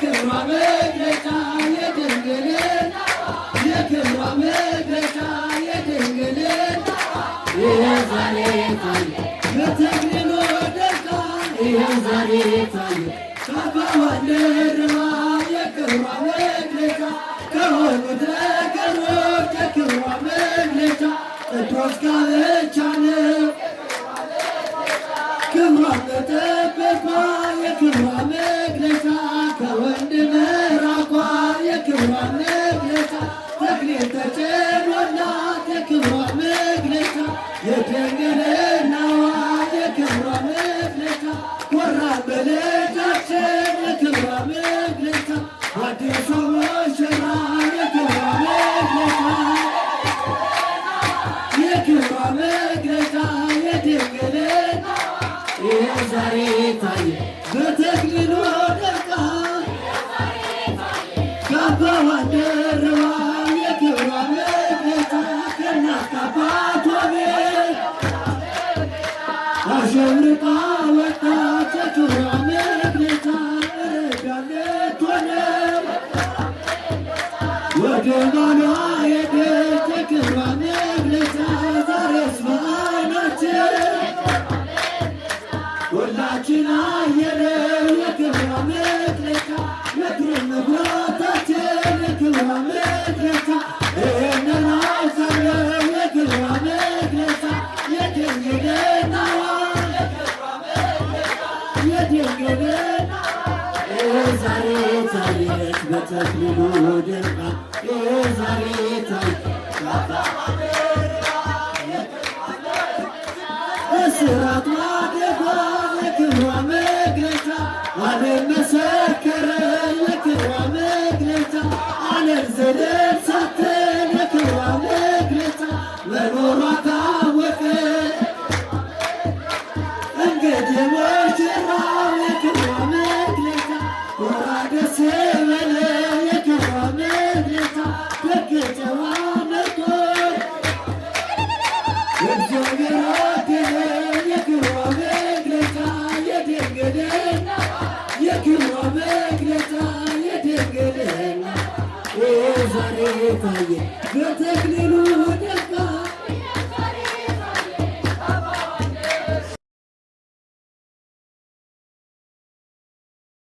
የክብሯ መግለጫ የድንግልና የክብሯ መግለጫ የድንግልና ይኸው ዛሬ ታየ በተክሊሉ ደርቃ ይኸው ዛሬ ታየ ካባዋን ደርባ የክብሯ መግለጫ ከሆኑት ነገሮች የክብሯ መግለጫ ቅዱስ ጋብቻ ነው ክብሯ መጠበቋ የክብሯ መግለጫ ከወንድ መራቋ የክብሯ መግለጫ ተክሊል ተጭኖላት የክብሯ መግለጫ የድንግልናዋ የክብሯ መግለጫ ኮራ በልጃችን የክብሯ መግለጫ አዲሱ ሙሽራ የክብሯ መግለጫ የክብሯ መግለጫ የድንግልና ይኸው ዛሬ ታየ በተክሊሉ ደርቃ ካባዋን ደርባ የክብሯ መግለጫ ከእናት ከአባቷ ቤት አሸብርቃ ወጣች የክብሯ መግለጫ ረዳት ሆነው ወደ ባሏ ሄደች የክብሯ መግለጫ ዛሬስ በዓይናችን ሁላችን አየነው የክብሯ መግለጫ ምድሩን መግባታችን የክብሯ መግለጫ ይህንን አውቃለሁ የክብሯ መግለጫ የድንግልናዋ የድንግልና ይኸው ዛሬ ታየች በተክሊሉ ደምቃ ይኸው ዛሬ ታየች እስራት ማደጓ የክብሯ መግለጫ ዓለም መሰከረ የክብሯ መግለጫ ዓለም ዘለን ሳትን የክብሯ መግለጫ መኖሯ ታወቀ እንግዲህ ሙሽራው የክብሯ መግለጫ ኮራ ደስ በለ የክብሯ መግለጫ ደገጨዋ መርጦ እግዚአብሔር ወደደ የክብሯ መግለጫ የድንግልና የክብሯ መግለጫ የድንግልና ይኸው ዛሬ ታየ በተክሊሉ